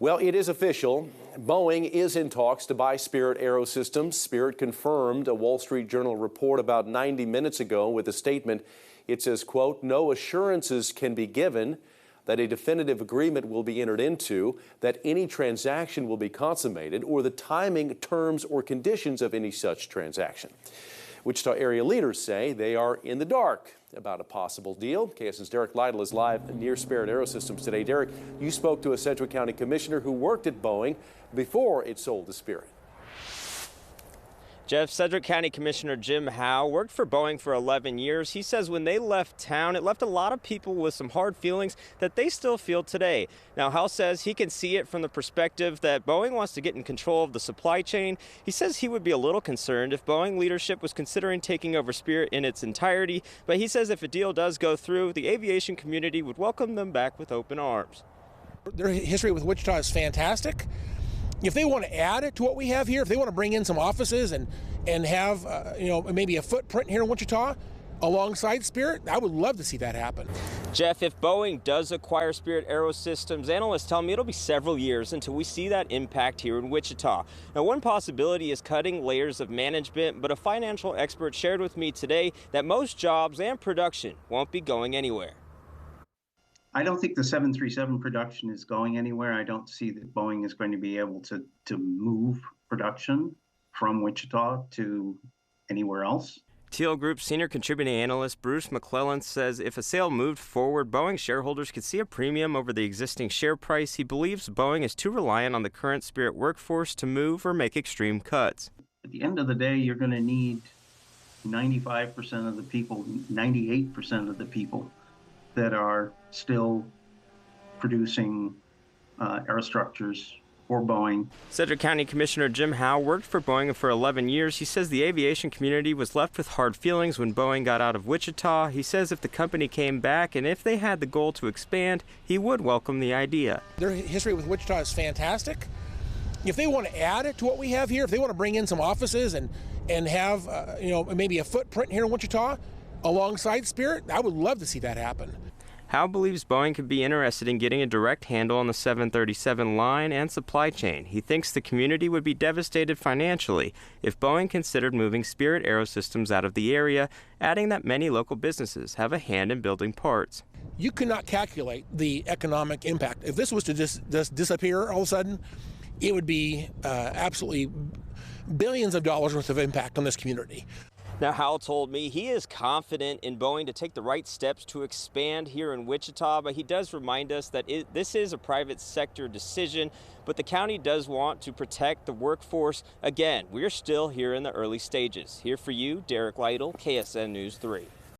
Well, it is official. Boeing is in talks to buy Spirit AeroSystems. Spirit confirmed a Wall Street Journal report about 90 minutes ago with a statement. It says, quote, "No assurances can be given that a definitive agreement will be entered into, that any transaction will be consummated, or the timing, terms, or conditions of any such transaction." Wichita area leaders say they are in the dark about a possible deal. KSN's Derek Lytle is live near Spirit AeroSystems today. Derek, you spoke to a Sedgwick County commissioner who worked at Boeing before it sold to Spirit. Jeff, Sedgwick County Commissioner Jim Howe worked for Boeing for 11 years. He says when they left town, it left a lot of people with some hard feelings that they still feel today. Now, Howe says he can see it from the perspective that Boeing wants to get in control of the supply chain. He says he would be a little concerned if Boeing leadership was considering taking over Spirit in its entirety. But he says if a deal does go through, the aviation community would welcome them back with open arms. Their history with Wichita is fantastic. If they want to add to what we have here, if they want to bring in some offices and have maybe a footprint here in Wichita alongside Spirit, I would love to see that happen. Jeff, if Boeing does acquire Spirit AeroSystems, analysts tell me it'll be several years until we see that impact here in Wichita. Now, one possibility is cutting layers of management, but a financial expert shared with me today that most jobs and production won't be going anywhere. I don't think the 737 production is going anywhere. I don't see that Boeing is going to be able to move production from Wichita to anywhere else. Teal Group senior contributing analyst Bruce McClellan says if a sale moved forward, Boeing shareholders could see a premium over the existing share price. He believes Boeing is too reliant on the current Spirit workforce to move or make extreme cuts. At the end of the day, you're going to need 95% of the people, 98% of the people that are still producing aerostructures for Boeing. Sedgwick County Commissioner Jim Howe worked for Boeing for 11 years. He says the aviation community was left with hard feelings when Boeing got out of Wichita. He says if the company came back and if they had the goal to expand, he would welcome the idea. Their history with Wichita is fantastic. If they want to add to what we have here, if they want to bring in some offices and have maybe a footprint here in Wichita alongside Spirit, I would love to see that happen. Howe believes Boeing could be interested in getting a direct handle on the 737 line and supply chain. He thinks the community would be devastated financially if Boeing considered moving Spirit AeroSystems out of the area, adding that many local businesses have a hand in building parts. You cannot calculate the economic impact. If this was to just disappear all of a sudden, it would be absolutely billions of dollars worth of impact on this community. Now, Howell told me he is confident in Boeing to take the right steps to expand here in Wichita, but he does remind us that this is a private sector decision, but the county does want to protect the workforce. Again, we're still here in the early stages. Here for you, Derek Lytle, KSN News 3.